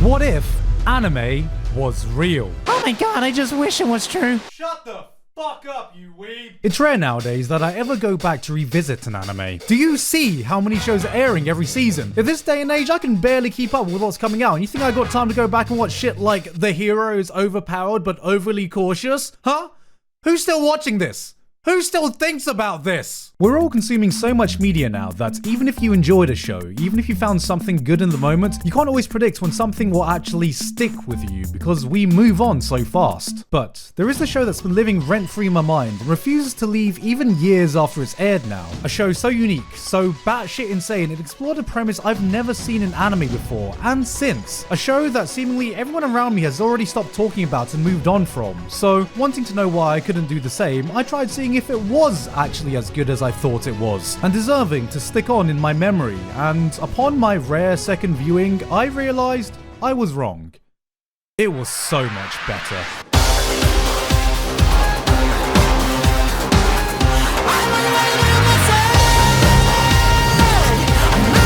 What if anime was real? Oh my god, I just wish it was true. Shut the fuck up, you weeb. It's rare nowadays that I ever go back to revisit an anime. Do you see how many shows are airing every season? In this day and age, I can barely keep up with what's coming out. And you think I got time to go back and watch shit like The Hero is Overpowered but Overly Cautious? Huh? Who's still watching this? Who still thinks about this? We're all consuming so much media now that even if you enjoyed a show, even if you found something good in the moment, you can't always predict when something will actually stick with you because we move on so fast. But there is a show that's been living rent-free in my mind and refuses to leave even years after it's aired now. A show so unique, so batshit insane, it explored a premise I've never seen in anime before and since. A show that seemingly everyone around me has already stopped talking about and moved on from. So, wanting to know why I couldn't do the same, I tried seeing if it was actually as good as I thought it was, and deserving to stick on in my memory, and upon my rare second viewing, I realized I was wrong. It was so much better.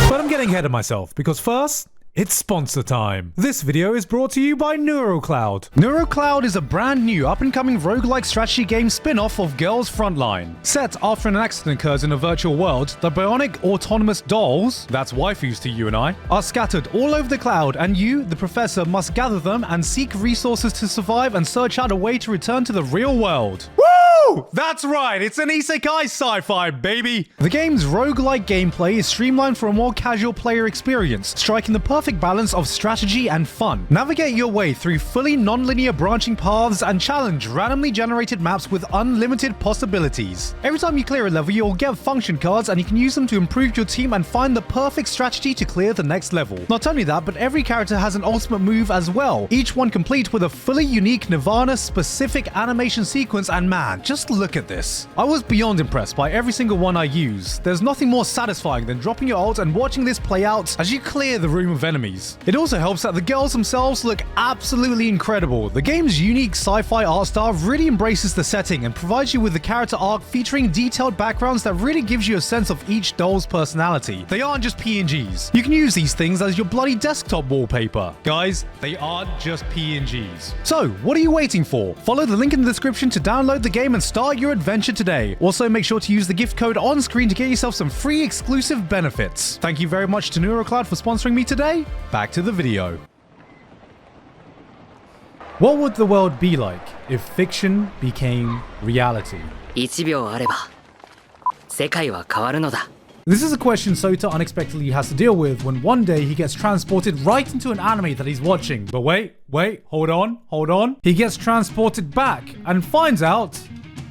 But I'm getting ahead of myself, because first, it's sponsor time. This video is brought to you by NeuroCloud. NeuroCloud is a brand new up-and-coming roguelike strategy game spin-off of Girls Frontline. Set after an accident occurs in a virtual world, the bionic autonomous dolls, that's waifus to you and I, are scattered all over the cloud, and you, the professor, must gather them and seek resources to survive and search out a way to return to the real world. Woo! That's right, it's an isekai sci-fi, baby! The game's roguelike gameplay is streamlined for a more casual player experience, striking the perfect balance of strategy and fun. Navigate your way through fully non-linear branching paths and challenge randomly generated maps with unlimited possibilities. Every time you clear a level, you'll get function cards and you can use them to improve your team and find the perfect strategy to clear the next level. Not only that, but every character has an ultimate move as well, each one complete with a fully unique Nirvana-specific animation sequence, and man, just look at this. I was beyond impressed by every single one I use. There's nothing more satisfying than dropping your ult and watching this play out as you clear the room of enemies. It also helps that the girls themselves look absolutely incredible. The game's unique sci-fi art style really embraces the setting and provides you with a character arc featuring detailed backgrounds that really gives you a sense of each doll's personality. They aren't just PNGs. You can use these things as your bloody desktop wallpaper. Guys, they aren't just PNGs. So, what are you waiting for? Follow the link in the description to download the game and start your adventure today. Also, make sure to use the gift code on screen to get yourself some free exclusive benefits. Thank you very much to NeuroCloud for sponsoring me today. Back to the video. What would the world be like if fiction became reality? 1秒あれば世界は変わるのだ。 This is a question Sota unexpectedly has to deal with when one day he gets transported right into an anime that he's watching. But wait, hold on. He gets transported back and finds out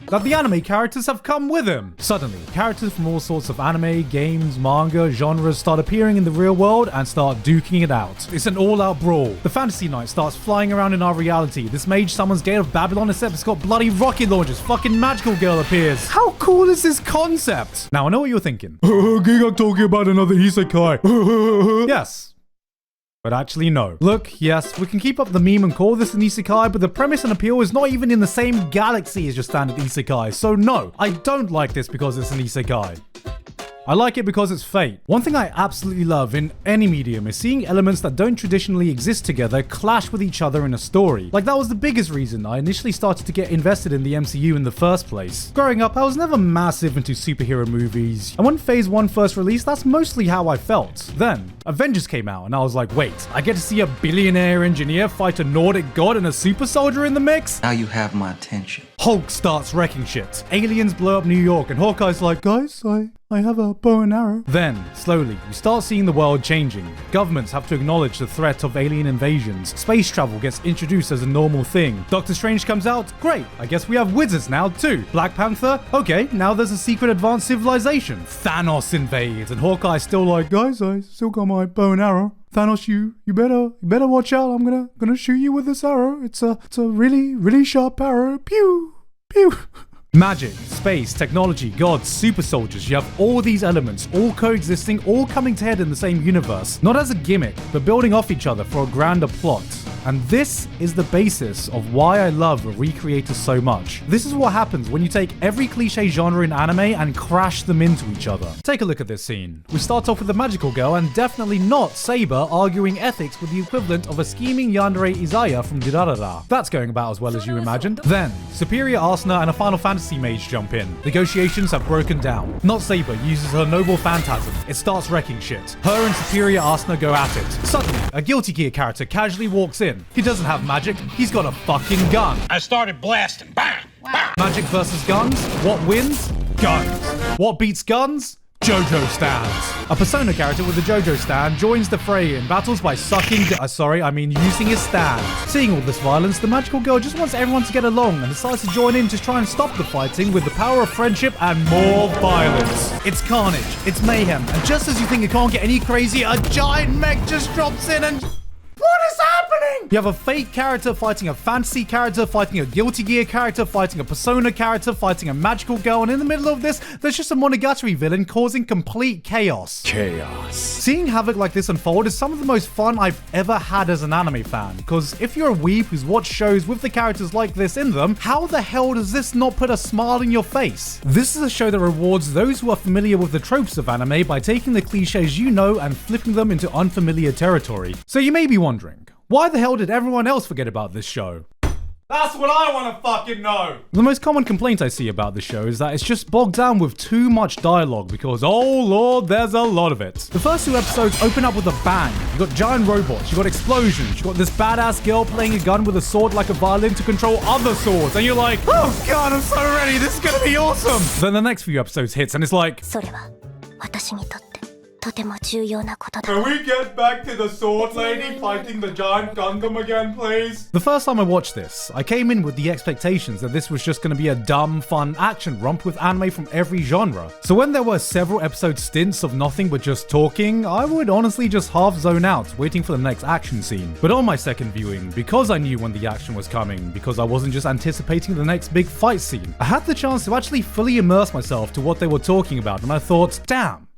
that the anime characters have come with him. Suddenly, characters from all sorts of anime, games, manga, genres start appearing in the real world and start duking it out. It's an all-out brawl. The fantasy knight starts flying around in our reality. This mage summons Gate of Babylon, except it's got bloody rocket launchers. Fucking magical girl appears. How cool is this concept? Now, I know what you're thinking. Gigguk talking about another isekai. Yes. But actually, no. Look, yes, we can keep up the meme and call this an isekai, but the premise and appeal is not even in the same galaxy as your standard isekai. So no, I don't like this because it's an isekai. I like it because it's fate. One thing I absolutely love in any medium is seeing elements that don't traditionally exist together clash with each other in a story. Like, that was the biggest reason I initially started to get invested in the MCU in the first place. Growing up, I was never massive into superhero movies, and when Phase 1 first released, that's mostly how I felt. Then, Avengers came out, and I was like, wait, I get to see a billionaire engineer fight a Nordic god and a super soldier in the mix? Now you have my attention. Hulk starts wrecking shit. Aliens blow up New York, and Hawkeye's like, guys, I have a bow and arrow. Then, slowly, you start seeing the world changing. Governments have to acknowledge the threat of alien invasions. Space travel gets introduced as a normal thing. Doctor Strange comes out. Great, I guess we have wizards now too. Black Panther. Okay, now there's a secret advanced civilization. Thanos invades, and Hawkeye's still like, guys, I still got my bow and arrow. Thanos, you better watch out. I'm gonna shoot you with this arrow. It's a really sharp arrow. Pew, pew. Magic, space, technology, gods, super soldiers, you have all these elements, all coexisting, all coming to head in the same universe. Not as a gimmick, but building off each other for a grander plot. And this is the basis of why I love recreators so much. This is what happens when you take every cliche genre in anime and crash them into each other. Take a look at this scene. We start off with the magical girl and definitely not Saber arguing ethics with the equivalent of a scheming yandere Izaya from Durarara. That's going about as well as you imagined. Then, Superior Asuna and a Final Fantasy mage jump in. Negotiations have broken down. Not Saber uses her noble phantasm. It starts wrecking shit. Her and Superior Asuna go at it. Suddenly, a Guilty Gear character casually walks in. He doesn't have magic, he's got a fucking gun. I started blasting. Bang! Bang! Magic versus guns? What wins? Guns. What beats guns? JoJo stands. A Persona character with a JoJo stand joins the fray in battles by using his stand. Seeing all this violence, the magical girl just wants everyone to get along and decides to join in to try and stop the fighting with the power of friendship and more violence. It's carnage, it's mayhem, and just as you think it can't get any crazier, a giant mech just drops in and... What is happening? You have a fake character fighting a fantasy character, fighting a Guilty Gear character, fighting a Persona character, fighting a magical girl, and in the middle of this, there's just a Monogatari villain causing complete chaos. Seeing havoc like this unfold is some of the most fun I've ever had as an anime fan, because if you're a weeb who's watched shows with the characters like this in them, how the hell does this not put a smile in your face? This is a show that rewards those who are familiar with the tropes of anime by taking the cliches you know and flipping them into unfamiliar territory. So you may be wondering, why the hell did everyone else forget about this show? That's what I want to fucking know! The most common complaint I see about this show is that it's just bogged down with too much dialogue because, oh lord, there's a lot of it. The first two episodes open up with a bang. You got giant robots, you got explosions, you got this badass girl playing a gun with a sword like a violin to control other swords, and you're like, oh god, I'm so ready, this is gonna be awesome! Then the next few episodes hits and it's like, それは私にとってとても重要なことだ。 Can we get back to the sword lady fighting the giant Gundam again, please? The first time I watched this, I came in with the expectations that this was just going to be a dumb, fun action romp with anime from every genre. So when there were several episode stints of nothing but just talking, I would honestly just half zone out, waiting for the next action scene. But on my second viewing, because I knew when the action was coming, because I wasn't just anticipating the next big fight scene, I had the chance to actually fully immerse myself to what they were talking about, and I thought, damn.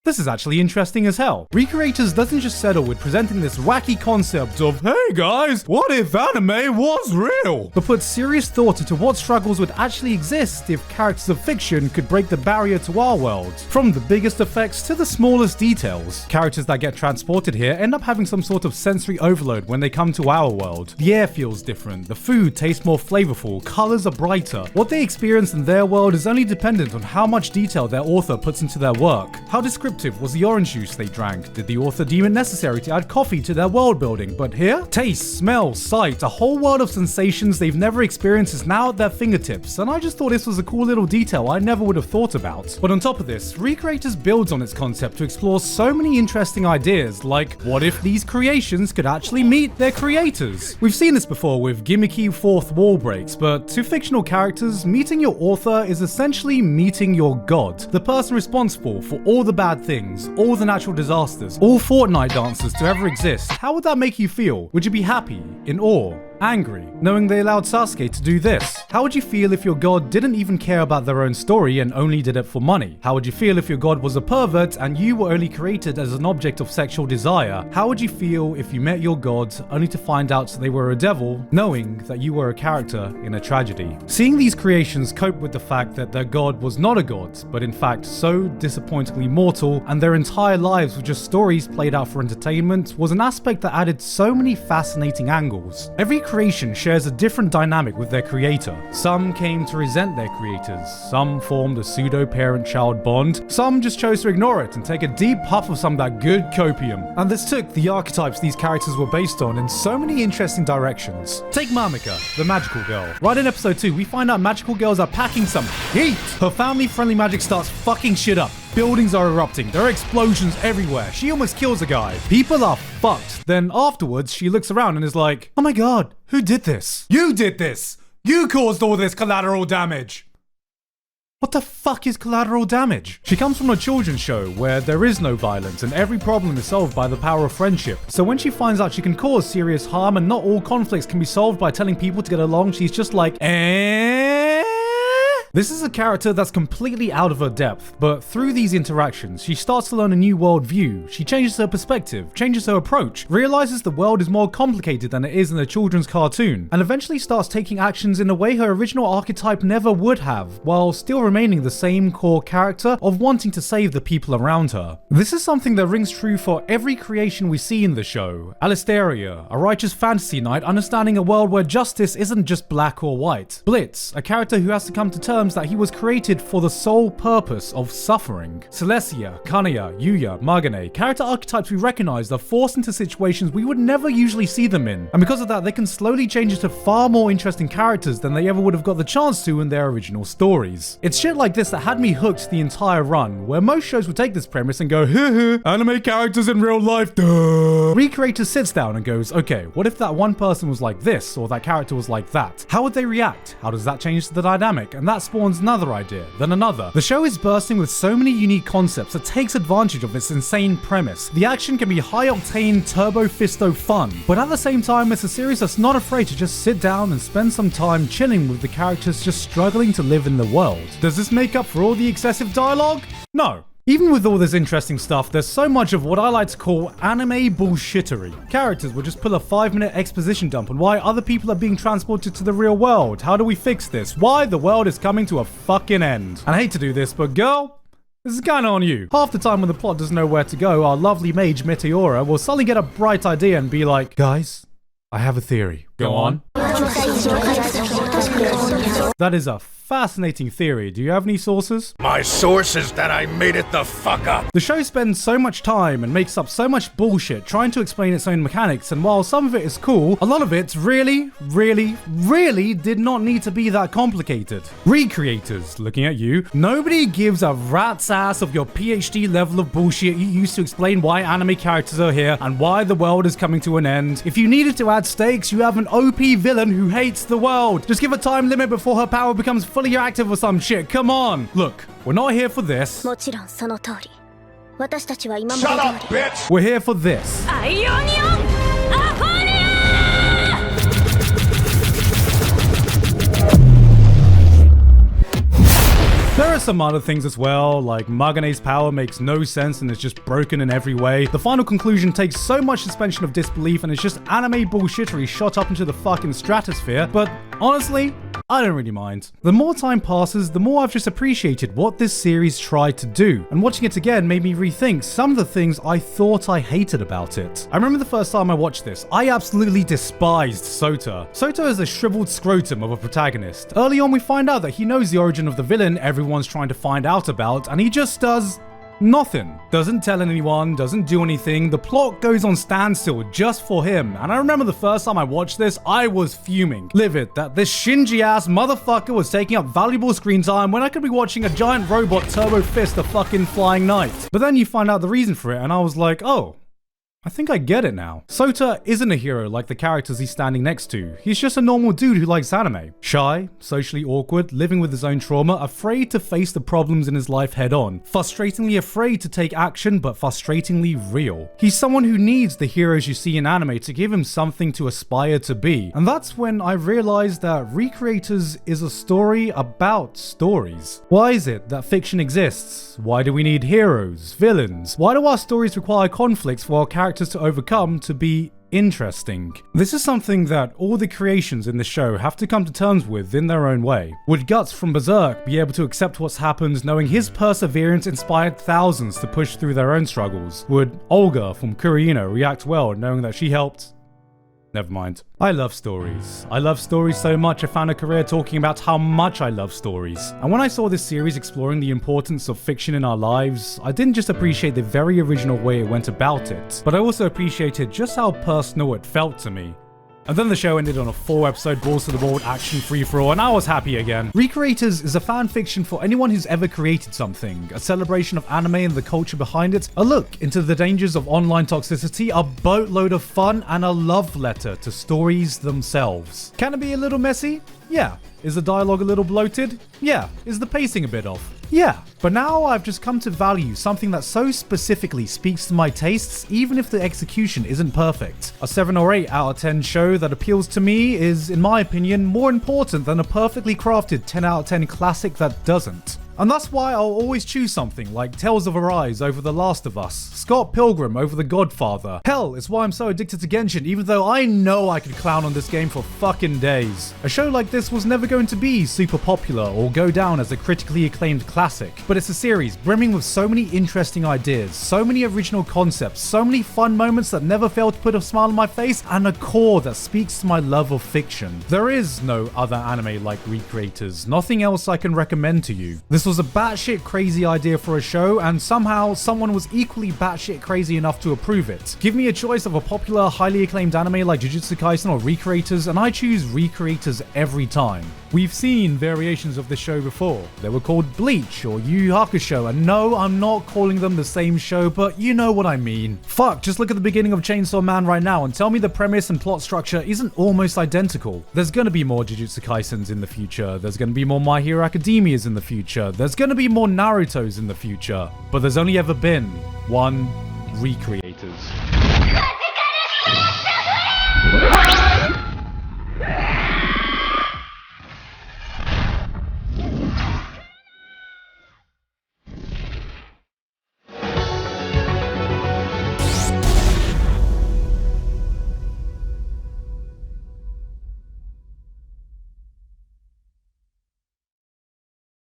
This is actually interesting as hell. Recreators doesn't just settle with presenting this wacky concept of, hey guys, what if anime was real? But puts serious thought into what struggles would actually exist if characters of fiction could break the barrier to our world. From the biggest effects to the smallest details. Characters that get transported here end up having some sort of sensory overload when they come to our world. The air feels different, the food tastes more flavorful, colors are brighter. What they experience in their world is only dependent on how much detail their author puts into their work. How descriptive was the orange juice they drank? Did the author deem it necessary to add coffee to their world building? But here, taste, smell, sight, a whole world of sensations they've never experienced is now at their fingertips, and I just thought this was a cool little detail I never would have thought about. But on top of this, Recreators builds on its concept to explore so many interesting ideas, like what if these creations could actually meet their creators? We've seen this before with gimmicky fourth wall breaks, but to fictional characters, meeting your author is essentially meeting your god, the person responsible for all the bad things, all the natural disasters, all Fortnite dancers to ever exist. How would that make you feel? Would you be happy, in awe, angry, knowing they allowed Sasuke to do this? How would you feel if your god didn't even care about their own story and only did it for money? How would you feel if your god was a pervert and you were only created as an object of sexual desire? How would you feel if you met your god only to find out they were a devil, knowing that you were a character in a tragedy? Seeing these creations cope with the fact that their god was not a god, but in fact so disappointingly mortal, and their entire lives were just stories played out for entertainment, was an aspect that added so many fascinating angles. Every creation shares a different dynamic with their creator. Some came to resent their creators, some formed a pseudo-parent-child bond, some just chose to ignore it and take a deep puff of some of that good copium. And this took the archetypes these characters were based on in so many interesting directions. Take Mamika, the magical girl. Right in episode 2, we find out magical girls are packing some heat. Her family-friendly magic starts fucking shit up. Buildings are erupting, there are explosions everywhere, she almost kills a guy. People are fucked. Then afterwards, she looks around and is like, oh my god, who did this? You did this! You caused all this collateral damage! What the fuck is collateral damage? She comes from a children's show where there is no violence and every problem is solved by the power of friendship. So when she finds out she can cause serious harm and not all conflicts can be solved by telling people to get along, she's just like, eh? This is a character that's completely out of her depth, but through these interactions, she starts to learn a new worldview, she changes her perspective, changes her approach, realizes the world is more complicated than it is in a children's cartoon, and eventually starts taking actions in a way her original archetype never would have, while still remaining the same core character of wanting to save the people around her. This is something that rings true for every creation we see in the show. Alistaria, a righteous fantasy knight understanding a world where justice isn't just black or white. Blitz, a character who has to come to terms that he was created for the sole purpose of suffering. Celestia, Kanaya, Yuya, Magane, character archetypes we recognize are forced into situations we would never usually see them in, and because of that they can slowly change into far more interesting characters than they ever would have got the chance to in their original stories. It's shit like this that had me hooked the entire run, where most shows would take this premise and go, anime characters in real life, duh. Recreator sits down and goes, okay, what if that one person was like this, or that character was like that? How would they react? How does that change the dynamic? And that spawns another idea, then another. The show is bursting with so many unique concepts that takes advantage of its insane premise. The action can be high-octane, turbo-fisto fun, but at the same time, it's a series that's not afraid to just sit down and spend some time chilling with the characters just struggling to live in the world. Does this make up for all the excessive dialogue? No. Even with all this interesting stuff, there's so much of what I like to call anime bullshittery. Characters will just pull a 5-minute exposition dump on why other people are being transported to the real world. How do we fix this? Why the world is coming to a fucking end. And I hate to do this, but girl, this is kinda on you. Half the time when the plot doesn't know where to go, our lovely mage Meteora will suddenly get a bright idea and be like, guys, I have a theory. Go on. That is a fascinating theory. Do you have any sources? My source is that I made it the fuck up. The show spends so much time and makes up so much bullshit trying to explain its own mechanics, and while some of it is cool, a lot of it really did not need to be that complicated. Recreators, looking at you, nobody gives a rat's ass of your PhD level of bullshit you used to explain why anime characters are here and why the world is coming to an end. If you needed to add stakes, you have an OP villain who hates the world. Just give a time limit before her power becomes fully active or some shit. Come on. Look, we're not here for this. もちろんその通り。私たちは今ま Shut で up, 通り。 bitch! We're here for this. There are some other things as well, like Magane's power makes no sense and is just broken in every way. The final conclusion takes so much suspension of disbelief and it's just anime bullshittery shot up into the fucking stratosphere, but honestly, I don't really mind. The more time passes, the more I've just appreciated what this series tried to do, and watching it again made me rethink some of the things I thought I hated about it. I remember the first time I watched this, I absolutely despised Sota. Sota is a shriveled scrotum of a protagonist. Early on we find out that he knows the origin of the villain everyone's trying to find out about, and he just does nothing. Doesn't tell anyone, doesn't do anything. The plot goes on standstill just for him. And I remember the first time I watched this, I was fuming. Livid that this Shinji ass motherfucker was taking up valuable screen time when I could be watching a giant robot turbo fist a fucking flying knight. But then you find out the reason for it and I was like, oh, I think I get it now. Sota isn't a hero like the characters he's standing next to. He's just a normal dude who likes anime. Shy, socially awkward, living with his own trauma, afraid to face the problems in his life head on. Frustratingly afraid to take action, but frustratingly real. He's someone who needs the heroes you see in anime to give him something to aspire to be. And that's when I realized that Recreators is a story about stories. Why is it that fiction exists? Why do we need heroes, villains? Why do our stories require conflicts for our characters to overcome to be interesting? This is something that all the creations in the show have to come to terms with in their own way. Would Guts from Berserk be able to accept what's happened knowing his perseverance inspired thousands to push through their own struggles? Would Olga from Kurino react well knowing that she helped? Never mind. I love stories. I love stories so much I found a career talking about how much I love stories. And when I saw this series exploring the importance of fiction in our lives, I didn't just appreciate the very original way it went about it, but I also appreciated just how personal it felt to me. And then the show ended on a 4-episode balls to the wall action free-for-all, and I was happy again. Recreators is a fan fiction for anyone who's ever created something, a celebration of anime and the culture behind it, a look into the dangers of online toxicity, a boatload of fun, and a love letter to stories themselves. Can it be a little messy? Yeah. Is the dialogue a little bloated? Yeah. Is the pacing a bit off? Yeah, but now I've just come to value something that so specifically speaks to my tastes, even if the execution isn't perfect. A 7 or 8 out of 10 show that appeals to me is, in my opinion, more important than a perfectly crafted 10 out of 10 classic that doesn't. And that's why I'll always choose something like Tales of Arise over The Last of Us, Scott Pilgrim over The Godfather. Hell, it's why I'm so addicted to Genshin, even though I know I could clown on this game for fucking days. A show like this was never going to be super popular or go down as a critically acclaimed classic, but it's a series brimming with so many interesting ideas, so many original concepts, so many fun moments that never fail to put a smile on my face, and a core that speaks to my love of fiction. There is no other anime like Recreators, nothing else I can recommend to you. This was a batshit crazy idea for a show, and somehow someone was equally batshit crazy enough to approve it. Give me a choice of a popular, highly acclaimed anime like Jujutsu Kaisen or Recreators, and I choose Recreators every time. We've seen variations of this show before. They were called Bleach or Yu Yu Hakusho, and no, I'm not calling them the same show, but you know what I mean. Fuck, just look at the beginning of Chainsaw Man right now and tell me the premise and plot structure isn't almost identical. There's gonna be more Jujutsu Kaisens in the future, there's gonna be more My Hero Academias in the future, there's gonna be more Narutos in the future, but there's only ever been one Recreators.